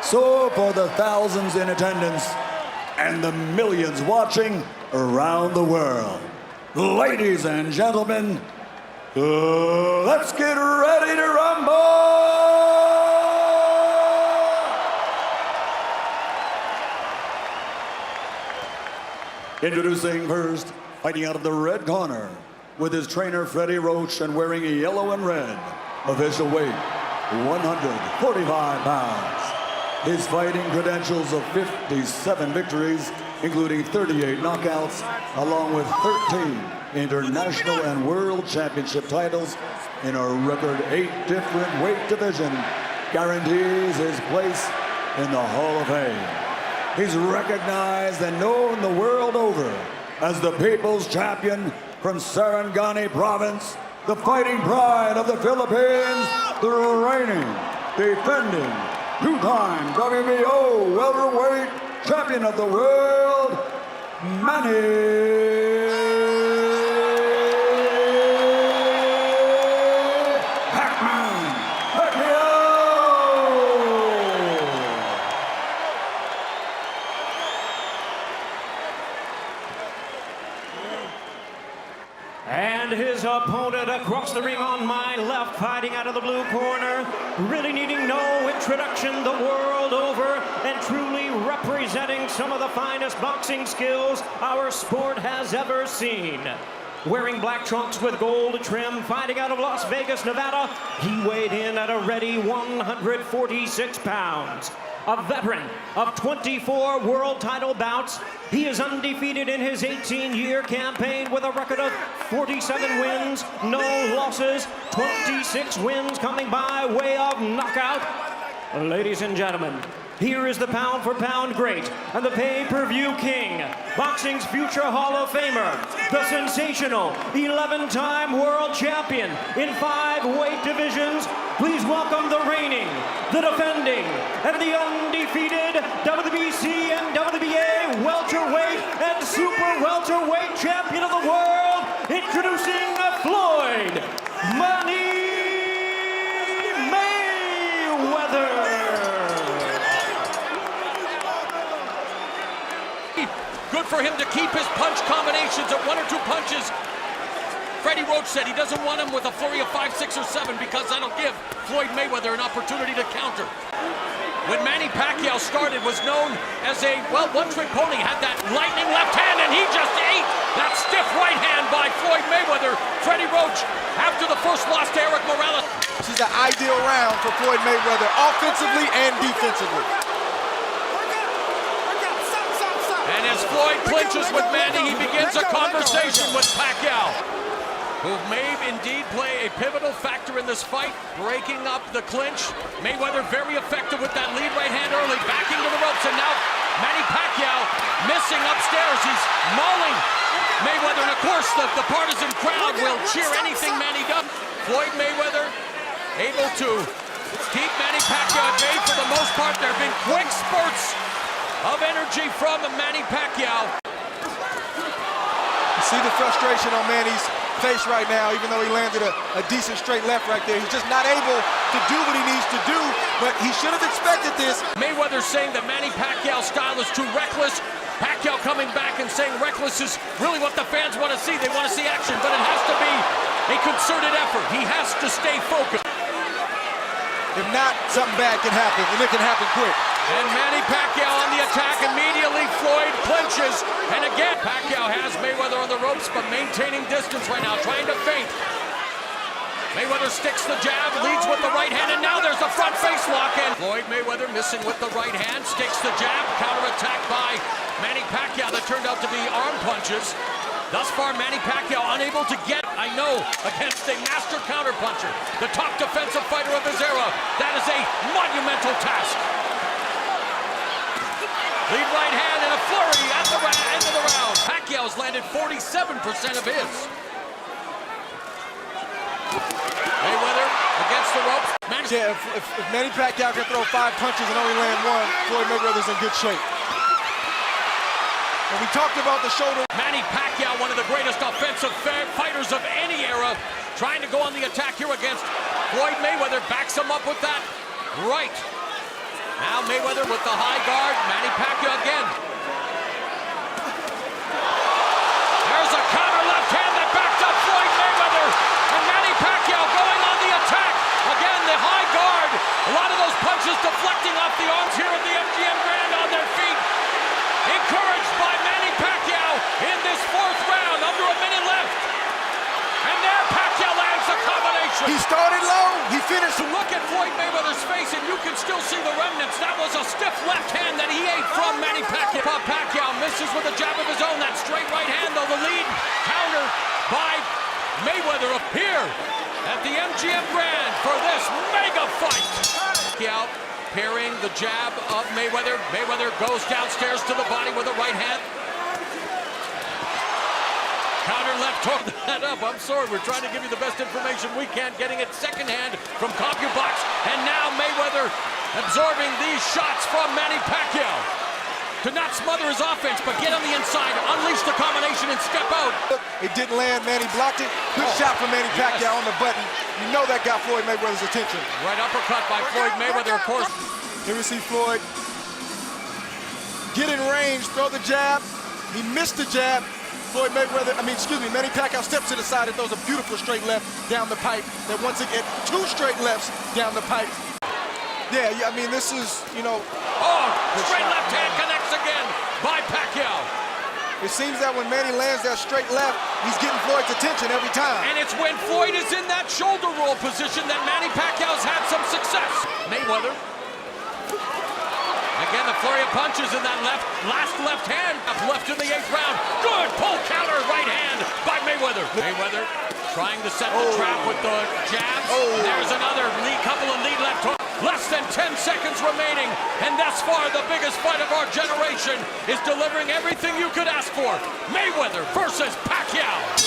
So for the thousands in attendance and the millions watching around the world, ladies and gentlemen, let's get ready to rumble! Introducing first, fighting out of the red corner, with his trainer Freddie Roach and wearing yellow and red, official weight 145 pounds. His fighting credentials of 57 victories, including 38 knockouts, along with 13 international and world championship titles in a record 8 different weight divisions, guarantees his place in the Hall of Fame. He's recognized and known the world over as the People's Champion from Sarangani Province, the fighting pride of the Philippines, the reigning, defending, two-time WBO welterweight champion of the world, Manny Pacquiao. And his opponent across the ring on my left, fighting out of the blue corner, really needing no introduction the world over, and truly representing some of the finest boxing skills our sport has ever seen. Wearing black trunks with gold trim, fighting out of Las Vegas, Nevada, he weighed in at a ready 146 pounds. A veteran of 24 world title bouts, he is undefeated in his 18-year campaign with a record of 47 wins, no losses, 26 wins coming by way of knockout. Ladies and gentlemen, here is the pound-for-pound great and the pay-per-view king, boxing's future Hall of Famer, the sensational 11-time world champion in 5 weight divisions. Please welcome the reigning, the defending, and the undefeated WBC and WBA welterweight and super welterweight champion of the world, introducing Floyd Manny Mayweather. Good for him to keep his punch combinations at 1 or 2 punches. Freddie Roach said he doesn't want him with a flurry of 5, 6, or 7 because that'll give Floyd Mayweather an opportunity to counter. When Manny Pacquiao started, was known as a, well, one-trick pony, had that lightning left hand, and he just ate that stiff right hand by Floyd Mayweather. Freddie Roach, after the first loss to Eric Morales. This is an ideal round for Floyd Mayweather, offensively and defensively. And as Floyd clinches with Manny, he begins a conversation with Pacquiao, who may indeed play a pivotal factor in this fight, breaking up the clinch. Mayweather very effective with that lead right hand early, backing to the ropes, and now Manny Pacquiao missing upstairs. He's mauling Mayweather, and of course the partisan crowd will cheer anything Manny does. Floyd Mayweather able to keep Manny Pacquiao at bay for the most part. There have been quick spurts of energy from Manny Pacquiao. You see the frustration on Manny's face right now, even though he landed a decent straight left right there. He's just not able to do what he needs to do, but he should have expected this. Mayweather saying that Manny Pacquiao's style is too reckless. Pacquiao coming back and saying reckless is really what the fans want to see. They want to see action, but it has to be a concerted effort. He has to stay focused. If not, something bad can happen, and it can happen quick. And Manny Pacquiao on the attack. Immediately Floyd clinches. And again, Pacquiao has Mayweather on the ropes, but maintaining distance right now, trying to feint. Mayweather sticks the jab, leads with the right hand, and now there's a front face lock. And Floyd Mayweather missing with the right hand, sticks the jab, counterattack by Manny Pacquiao that turned out to be arm punches. Thus far, Manny Pacquiao unable to get, I know, against a master counterpuncher, the top defensive fighter of his era. That is a monumental task. Lead right hand and a flurry at the end of the round. Pacquiao's landed 47% of his. Mayweather against the ropes. Yeah, if Manny Pacquiao can throw 5 punches and only land 1, Floyd Mayweather's in good shape. And we talked about the shoulder. Manny Pacquiao, one of the greatest offensive fighters of any era, trying to go on the attack here against Floyd Mayweather. Backs him up with that right. Now Mayweather with the high guard. Manny Pacquiao again. There's a counter left hand that backs up Floyd Mayweather. And Manny Pacquiao going on the attack. Again, the high guard. A lot of those punches deflecting off the arms here at the MGM Grand on their feet. Encouraged by Manny Pacquiao in this fourth round, under a minute left. And there Pacquiao lands a combination. He started low, he finished. Look at Floyd Mayweather's face, and you can still see the remnants. That was a stiff left hand that he ate from Manny Pacquiao. Pacquiao misses with a jab of his own. That straight right hand, though, the lead counter by Mayweather up here at the MGM Grand for this mega fight. Pacquiao parrying the jab of Mayweather. Mayweather goes downstairs to the body with a right hand. Counter left hook that up. I'm sorry, we're trying to give you the best information we can, getting it second hand from CompuBox. And now Mayweather absorbing these shots from Manny Pacquiao. To not smother his offense, but get on the inside, unleash the combination, and step out. It didn't land, Manny blocked it. Good shot from Manny Pacquiao on the button. You know that got Floyd Mayweather's attention. Right uppercut by Floyd Mayweather, of course. Here we see Floyd get in range, throw the jab. He missed the jab. Manny Pacquiao steps to the side and throws a beautiful straight left down the pipe. Then once again, two straight lefts down the pipe. Yeah, I mean, this is, you know. Oh, straight left hand connects again by Pacquiao. It seems that when Manny lands that straight left, he's getting Floyd's attention every time. And it's when Floyd is in that shoulder roll position that Manny Pacquiao's had some success. Mayweather. Again, the flurry of punches in that last left hand. Left in the 8th round. Good pull counter right hand by Mayweather. Mayweather trying to set the trap with the jabs. There's another couple of lead left hook. Less than 10 seconds remaining. And thus far, the biggest fight of our generation is delivering everything you could ask for. Mayweather versus Pacquiao.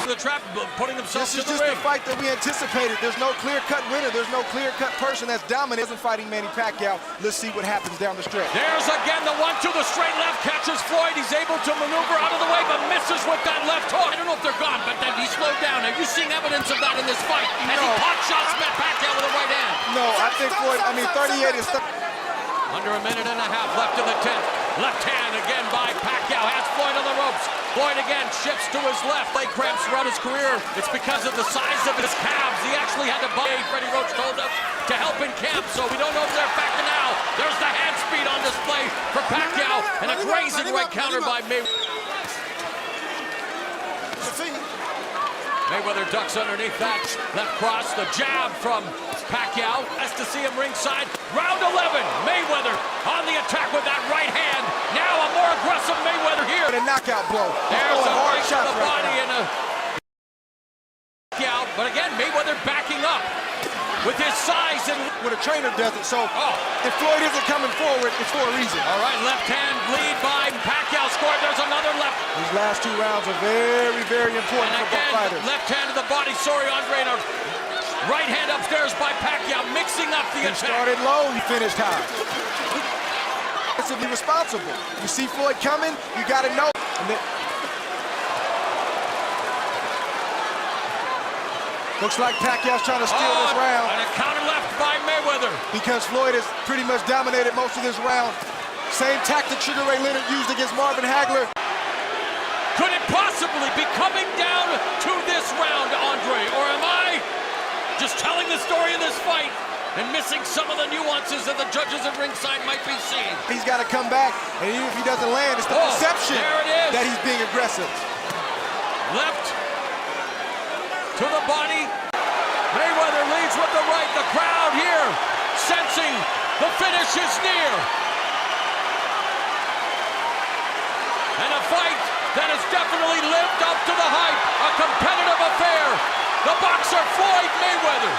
The trap, putting himself to the ring. This is just the fight that we anticipated. There's no clear-cut winner. There's no clear-cut person that's dominant in fighting Manny Pacquiao. Let's see what happens down the stretch. There's again the 1-2, the straight left catches Floyd. He's able to maneuver out of the way, but misses with that left hook. I don't know if they're gone, but then he slowed down. Are you seeing evidence of that in this fight? As he pot shots Pacquiao with a right hand. No, I think Floyd, 38 is... Under a minute and a half left in the 10th. Left hand again by Pacquiao. Has Floyd on the ropes. Floyd again shifts to his left. Leg cramps throughout his career. It's because of the size of his calves. He actually had to buy. Freddie Roach told us to help in camp, so we don't know if they're back now. There's the hand speed on display for Pacquiao, and a grazing right counter by Mayweather. Mayweather ducks underneath that left cross. The jab from Pacquiao. Has to see him ringside. Round 11. Mayweather on the attack with that right hand. Now a more aggressive Mayweather here. A knockout blow. There's a right to the body and a Pacquiao. But again, Mayweather backing up with his size and when a trainer does it. So if Floyd isn't coming forward, it's for a reason. All right, left hand lead by Pacquiao scored. There's another left. These last 2 rounds are very, very important for both fighters. Left hand to the body. Sorry, Andre. And a right hand upstairs by Pacquiao, mixing up the attack. He started low, he finished high. It's to be responsible. You see Floyd coming, you got to know. And then, looks like Pacquiao's trying to steal this round. And a counter left by Mayweather. Because Floyd has pretty much dominated most of this round. Same tactic Sugar Ray Leonard used against Marvin Hagler. Could it possibly be coming down to this round, Andre? Or am I just telling the story of this fight and missing some of the nuances that the judges at ringside might be seeing? He's got to come back, and even if he doesn't land, it's the perception that he's being aggressive. Left to the body. Mayweather leads with the right. The crowd here sensing the finish is near. And a fight that has definitely lived up to the hype. A competitive affair. The boxer Floyd Mayweather.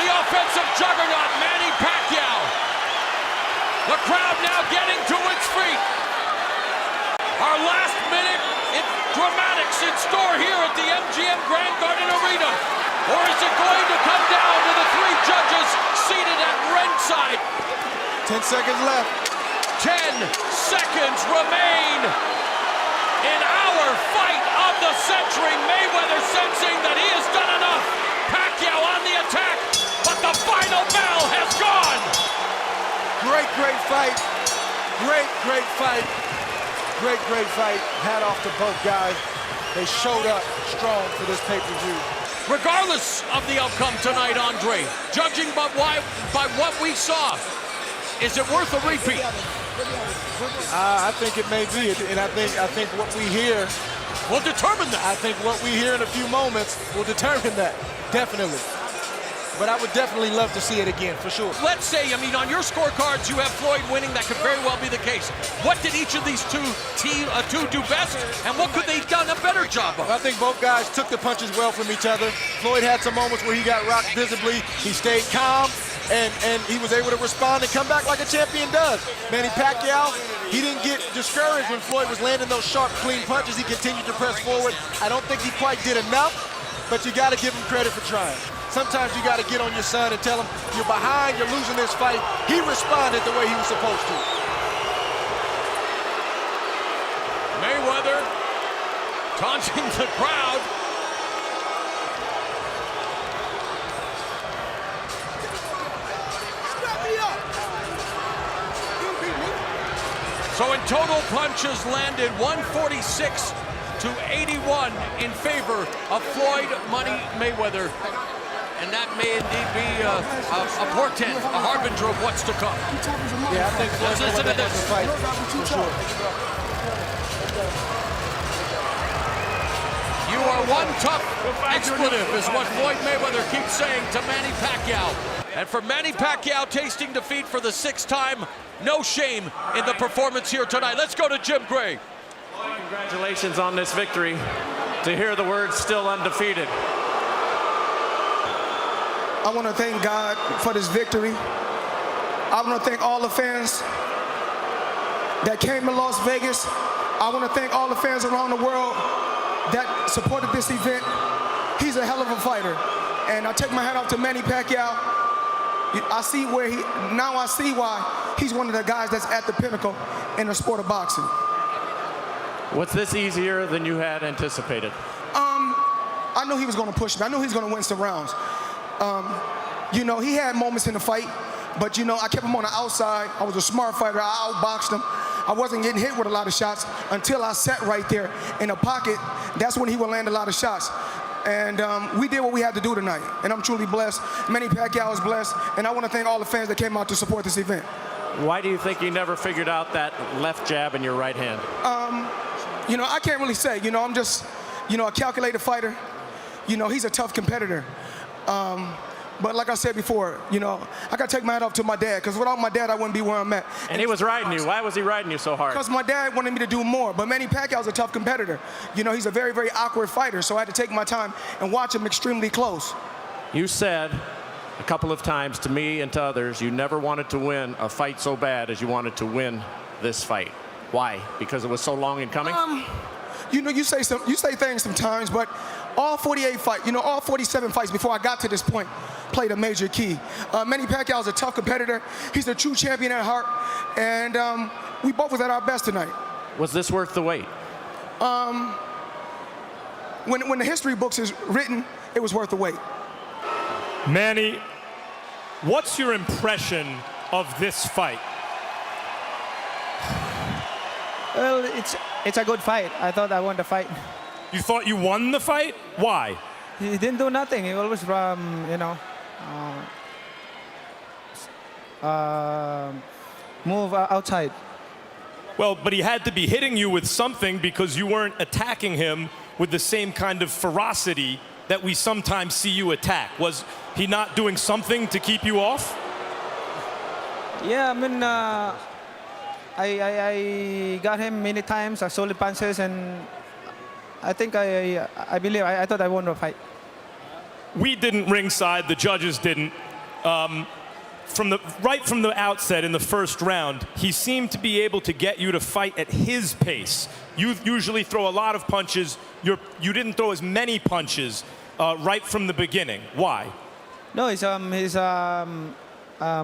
The offensive juggernaut Manny Pacquiao. The crowd now getting to its feet. Our last minute dramatics in store here at the MGM Grand Garden Arena. Or is it going to come down to the 3 judges seated at ringside? 10 seconds left. 10 seconds remain in our fight of the century. Mayweather sensing that he has done enough. Pacquiao on the attack, but the final bell has gone. great fight. Great fight. Great fight. Hat off to both guys. They showed up strong for this pay-per-view. Regardless of the outcome tonight, Andre, judging by what we saw, is it worth a repeat? I think it may be, and I think what we hear will determine that. I think what we hear in a few moments will determine that, definitely. But I would definitely love to see it again, for sure. Let's say, I mean, on your scorecards, you have Floyd winning. That could very well be the case. What did each of these two do best, and what could they have done a better job of? I think both guys took the punches well from each other. Floyd had some moments where he got rocked visibly. He stayed calm, and he was able to respond and come back like a champion does. Manny Pacquiao, he didn't get discouraged when Floyd was landing those sharp, clean punches. He continued to press forward. I don't think he quite did enough, but you got to give him credit for trying. Sometimes you got to get on your son and tell him, you're behind, you're losing this fight. He responded the way he was supposed to. Mayweather taunting the crowd. So in total, punches landed 146 to 81 in favor of Floyd Money Mayweather. And that may indeed be a portent, a harbinger of what's to come. Yeah, I think Let's listen to this. Fight, for sure. You are one tough expletive, is what Floyd Mayweather keeps saying to Manny Pacquiao. And for Manny Pacquiao, tasting defeat for the 6th time, no shame in the performance here tonight. Let's go to Jim Gray. Congratulations on this victory. To hear the words "still undefeated." I want to thank God for this victory. I want to thank all the fans that came to Las Vegas. I want to thank all the fans around the world that supported this event. He's a hell of a fighter. And I take my hat off to Manny Pacquiao. I see why he's one of the guys that's at the pinnacle in the sport of boxing. Was this easier than you had anticipated? I knew he was going to push me. I knew he was going to win some rounds. You know, he had moments in the fight, but you know, I kept him on the outside. I was a smart fighter. I outboxed him. I wasn't getting hit with a lot of shots until I sat right there in the pocket. That's when he would land a lot of shots. And we did what we had to do tonight. And I'm truly blessed. Manny Pacquiao is blessed. And I want to thank all the fans that came out to support this event. Why do you think you never figured out that left jab in your right hand? You know, I can't really say. You know, I'm just, you know, a calculated fighter. You know, he's a tough competitor. But like I said before, you know, I got to take my hat off to my dad, because without my dad, I wouldn't be where I'm at. And he was riding you. Why was he riding you so hard? Because my dad wanted me to do more. But Manny Pacquiao's a tough competitor. You know, he's a very, very awkward fighter, so I had to take my time and watch him extremely close. You said a couple of times to me and to others, you never wanted to win a fight so bad as you wanted to win this fight. Why? Because it was so long in coming? You know, you say things sometimes, but all 48 fights, you know, all 47 fights before I got to this point played a major key. Manny Pacquiao is a tough competitor. He's a true champion at heart, and we both was at our best tonight. Was this worth the wait? When the history books is written, it was worth the wait. Manny, what's your impression of this fight? Well, it's a good fight. I thought I won the fight. You thought you won the fight? Why? He didn't do nothing. He always, you know, move outside. Well, but he had to be hitting you with something, because you weren't attacking him with the same kind of ferocity that we sometimes see you attack. Was he not doing something to keep you off? Yeah, I mean, I got him many times, solid punches, and I think I thought I won the fight. We didn't ringside, the judges didn't. Right from the outset in the first round, he seemed to be able to get you to fight at his pace. You usually throw a lot of punches. You didn't throw as many punches right from the beginning. Why? No, he's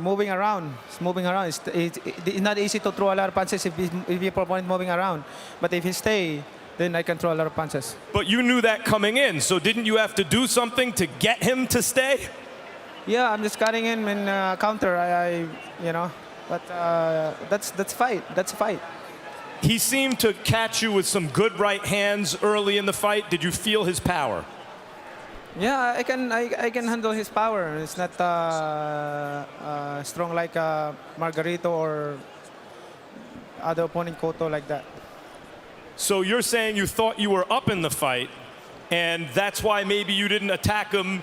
moving around. He's moving around. It's not easy to throw a lot of punches if your opponent moving around. But if he stay, then I can throw a lot of punches. But you knew that coming in, so didn't you have to do something to get him to stay? Yeah, I'm just cutting him in counter. You know, But that's fight. That's a fight. He seemed to catch you with some good right hands early in the fight. Did you feel his power? Yeah, I can handle his power. It's not strong like Margarito or other opponent Cotto like that. So you're saying you thought you were up in the fight, and that's why maybe you didn't attack him,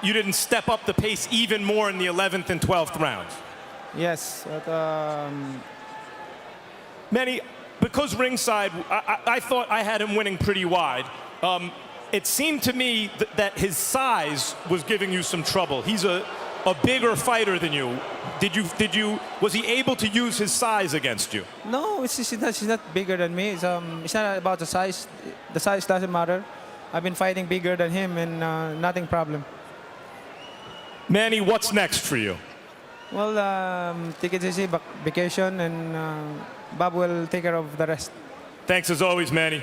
you didn't step up the pace even more in the 11th and 12th rounds? Yes, but Manny, because ringside, I thought I had him winning pretty wide. It seemed to me that his size was giving you some trouble. He's a bigger fighter than you. Was he able to use his size against you? no, he's not bigger than me. It's not about the size. The size doesn't matter. I've been fighting bigger than him, and nothing problem. Manny, what's next for you? Well, take it easy, vacation, and Bob will take care of the rest. Thanks as always, Manny.